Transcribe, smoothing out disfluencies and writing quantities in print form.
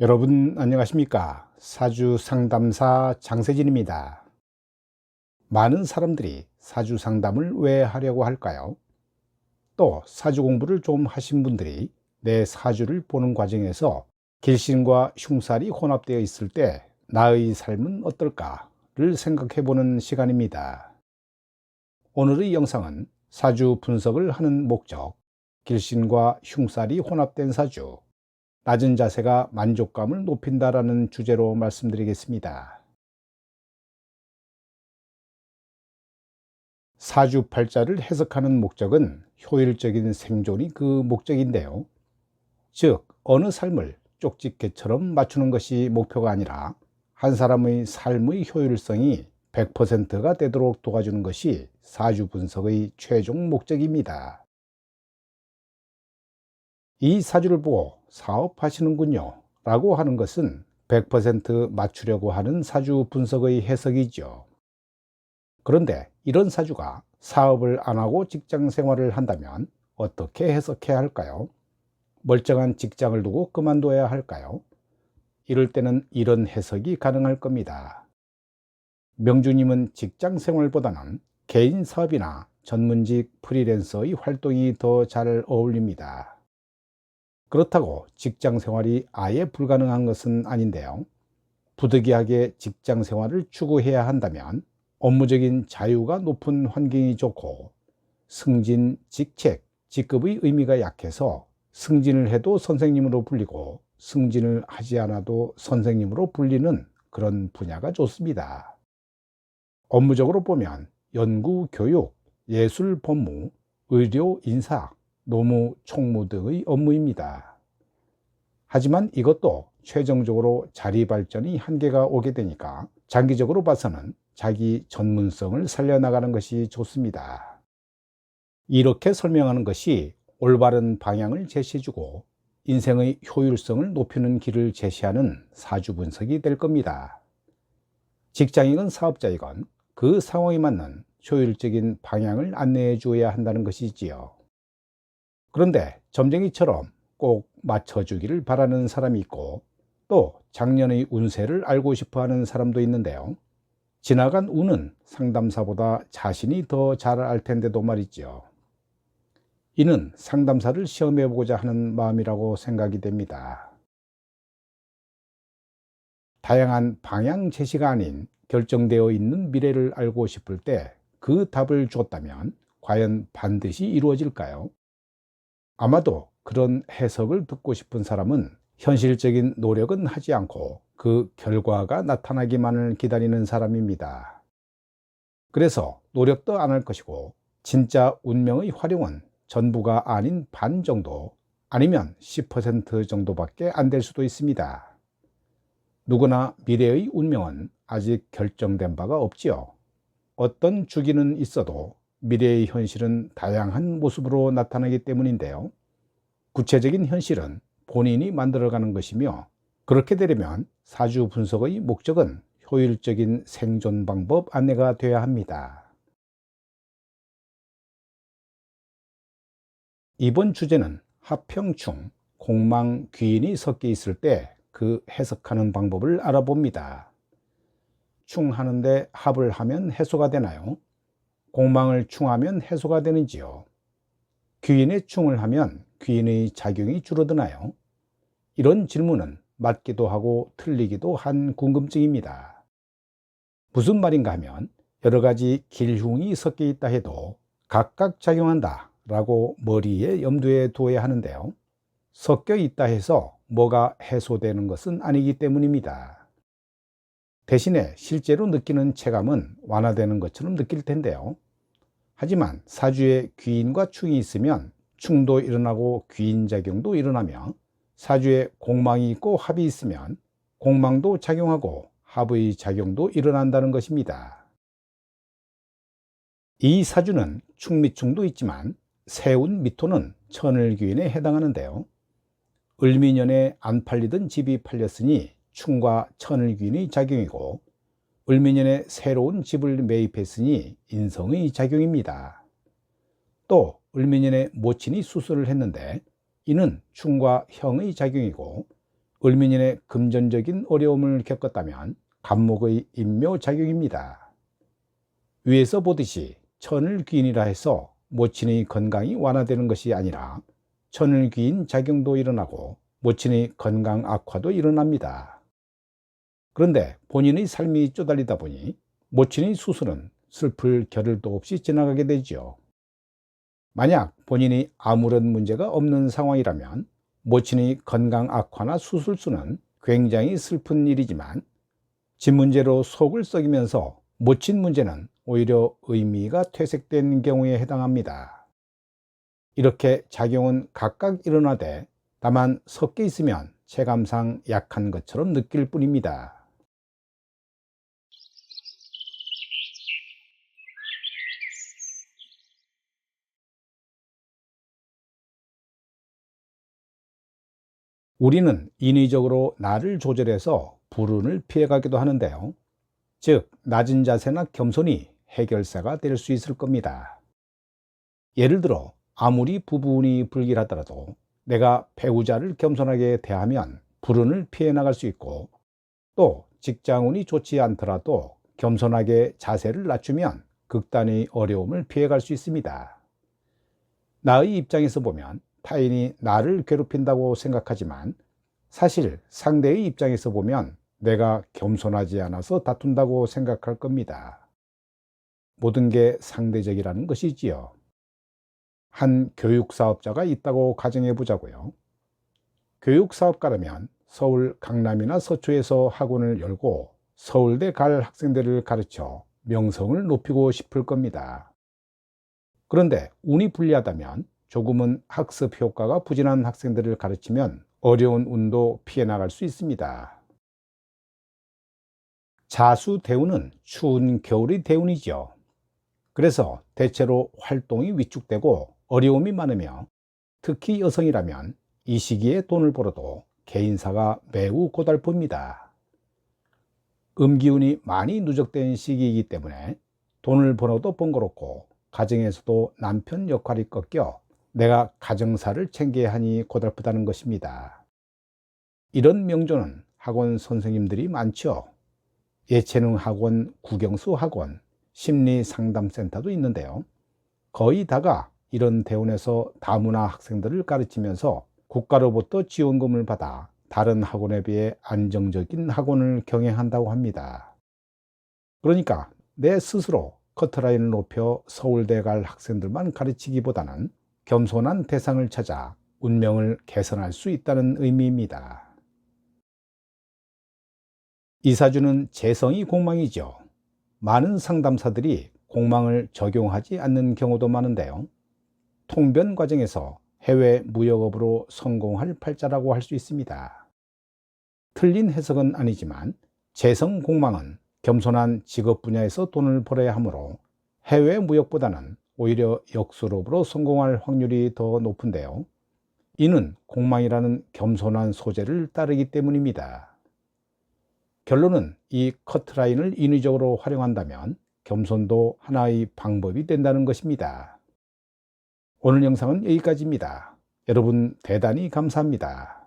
여러분 안녕하십니까? 사주 상담사 장세진입니다. 많은 사람들이 사주 상담을 왜 하려고 할까요? 또 사주 공부를 좀 하신 분들이 내 사주를 보는 과정에서 길신과 흉살이 혼합되어 있을 때 나의 삶은 어떨까를 생각해 보는 시간입니다. 오늘의 영상은 사주 분석을 하는 목적, 길신과 흉살이 혼합된 사주, 낮은 자세가 만족감을 높인다라는 주제로 말씀드리겠습니다. 사주팔자를 해석하는 목적은 효율적인 생존이 그 목적인데요. 즉, 어느 삶을 쪽집게처럼 맞추는 것이 목표가 아니라 한 사람의 삶의 효율성이 100%가 되도록 도와주는 것이 사주 분석의 최종 목적입니다. 이 사주를 보고 사업하시는군요 라고 하는 것은 100% 맞추려고 하는 사주 분석의 해석이죠. 그런데 이런 사주가 사업을 안 하고 직장 생활을 한다면 어떻게 해석해야 할까요? 멀쩡한 직장을 두고 그만둬야 할까요? 이럴 때는 이런 해석이 가능할 겁니다. 명주님은 직장 생활보다는 개인 사업이나 전문직 프리랜서의 활동이 더 잘 어울립니다. 그렇다고 직장 생활이 아예 불가능한 것은 아닌데요. 부득이하게 직장 생활을 추구해야 한다면 업무적인 자유가 높은 환경이 좋고 승진, 직책, 직급의 의미가 약해서 승진을 해도 선생님으로 불리고 승진을 하지 않아도 선생님으로 불리는 그런 분야가 좋습니다. 업무적으로 보면 연구, 교육, 예술, 법무, 의료, 인사, 노무, 총무 등의 업무입니다. 하지만 이것도 최종적으로 자리 발전이 한계가 오게 되니까 장기적으로 봐서는 자기 전문성을 살려나가는 것이 좋습니다. 이렇게 설명하는 것이 올바른 방향을 제시해주고 인생의 효율성을 높이는 길을 제시하는 사주 분석이 될 겁니다. 직장이건 사업자이건 그 상황에 맞는 효율적인 방향을 안내해 주어야 한다는 것이지요. 그런데 점쟁이처럼 꼭 맞춰주기를 바라는 사람이 있고 또 작년의 운세를 알고 싶어 하는 사람도 있는데요. 지나간 운은 상담사보다 자신이 더 잘 알 텐데도 말이죠. 이는 상담사를 시험해 보고자 하는 마음이라고 생각이 됩니다. 다양한 방향 제시가 아닌 결정되어 있는 미래를 알고 싶을 때 그 답을 줬다면 과연 반드시 이루어질까요? 아마도 그런 해석을 듣고 싶은 사람은 현실적인 노력은 하지 않고 그 결과가 나타나기만을 기다리는 사람입니다. 그래서 노력도 안 할 것이고 진짜 운명의 활용은 전부가 아닌 반 정도 아니면 10% 정도밖에 안 될 수도 있습니다. 누구나 미래의 운명은 아직 결정된 바가 없지요. 어떤 주기는 있어도 미래의 현실은 다양한 모습으로 나타나기 때문인데요. 구체적인 현실은 본인이 만들어가는 것이며 그렇게 되려면 사주 분석의 목적은 효율적인 생존 방법 안내가 되어야 합니다. 이번 주제는 합형충, 공망, 귀인이 섞여 있을 때 그 해석하는 방법을 알아봅니다. 충하는데 합을 하면 해소가 되나요? 공망을 충하면 해소가 되는지요? 귀인의 충을 하면 귀인의 작용이 줄어드나요? 이런 질문은 맞기도 하고 틀리기도 한 궁금증입니다. 무슨 말인가 하면 여러 가지 길흉이 섞여 있다 해도 각각 작용한다 라고 머리에 염두에 두어야 하는데요. 섞여 있다 해서 뭐가 해소되는 것은 아니기 때문입니다. 대신에 실제로 느끼는 체감은 완화되는 것처럼 느낄 텐데요. 하지만 사주에 귀인과 충이 있으면 충도 일어나고 귀인작용도 일어나며 사주에 공망이 있고 합이 있으면 공망도 작용하고 합의 작용도 일어난다는 것입니다. 이 사주는 충미충도 있지만 세운 미토는 천을귀인에 해당하는데요. 을미년에 안 팔리던 집이 팔렸으니 충과 천을귀인의 작용이고 을미년에 새로운 집을 매입했으니 인성의 작용입니다. 또 을미년에 모친이 수술을 했는데 이는 충과 형의 작용이고 을민인의 금전적인 어려움을 겪었다면 간목의 인묘작용입니다. 위에서 보듯이 천을귀인이라 해서 모친의 건강이 완화되는 것이 아니라 천을귀인 작용도 일어나고 모친의 건강 악화도 일어납니다. 그런데 본인의 삶이 쪼달리다 보니 모친의 수술은 슬플 겨를도 없이 지나가게 되지요. 만약 본인이 아무런 문제가 없는 상황이라면 모친의 건강 악화나 수술수는 굉장히 슬픈 일이지만 집 문제로 속을 썩이면서 모친 문제는 오히려 의미가 퇴색된 경우에 해당합니다. 이렇게 작용은 각각 일어나되 다만 섞여 있으면 체감상 약한 것처럼 느낄 뿐입니다. 우리는 인위적으로 나를 조절해서 불운을 피해가기도 하는데요. 즉, 낮은 자세나 겸손이 해결사가 될 수 있을 겁니다. 예를 들어 아무리 부부운이 불길하더라도 내가 배우자를 겸손하게 대하면 불운을 피해 나갈 수 있고, 또 직장운이 좋지 않더라도 겸손하게 자세를 낮추면 극단의 어려움을 피해갈 수 있습니다. 나의 입장에서 보면 타인이 나를 괴롭힌다고 생각하지만 사실 상대의 입장에서 보면 내가 겸손하지 않아서 다툰다고 생각할 겁니다. 모든 게 상대적이라는 것이지요. 한 교육사업자가 있다고 가정해 보자고요. 교육사업가라면 서울 강남이나 서초에서 학원을 열고 서울대 갈 학생들을 가르쳐 명성을 높이고 싶을 겁니다. 그런데 운이 불리하다면 조금은 학습 효과가 부진한 학생들을 가르치면 어려운 운도 피해 나갈 수 있습니다. 자수대운은 추운 겨울의 대운이죠. 그래서 대체로 활동이 위축되고 어려움이 많으며, 특히 여성이라면 이 시기에 돈을 벌어도 개인사가 매우 고달픕니다. 음기운이 많이 누적된 시기이기 때문에 돈을 벌어도 번거롭고 가정에서도 남편 역할이 꺾여 내가 가정사를 챙겨야 하니 고달프다는 것입니다. 이런 명조는 학원 선생님들이 많죠. 예체능 학원, 국영수 학원, 심리상담센터도 있는데요. 거의 다가 이런 대원에서 다문화 학생들을 가르치면서 국가로부터 지원금을 받아 다른 학원에 비해 안정적인 학원을 경영한다고 합니다. 그러니까 내 스스로 커트라인을 높여 서울대 갈 학생들만 가르치기보다는 겸손한 대상을 찾아 운명을 개선할 수 있다는 의미입니다. 이사주는 재성이 공망이죠. 많은 상담사들이 공망을 적용하지 않는 경우도 많은데요. 통변 과정에서 해외 무역업으로 성공할 팔자라고 할 수 있습니다. 틀린 해석은 아니지만 재성 공망은 겸손한 직업 분야에서 돈을 벌어야 하므로 해외 무역보다는 오히려 역수업으로 성공할 확률이 더 높은데요. 이는 공망이라는 겸손한 소재를 따르기 때문입니다. 결론은 이 커트라인을 인위적으로 활용한다면 겸손도 하나의 방법이 된다는 것입니다. 오늘 영상은 여기까지입니다. 여러분 대단히 감사합니다.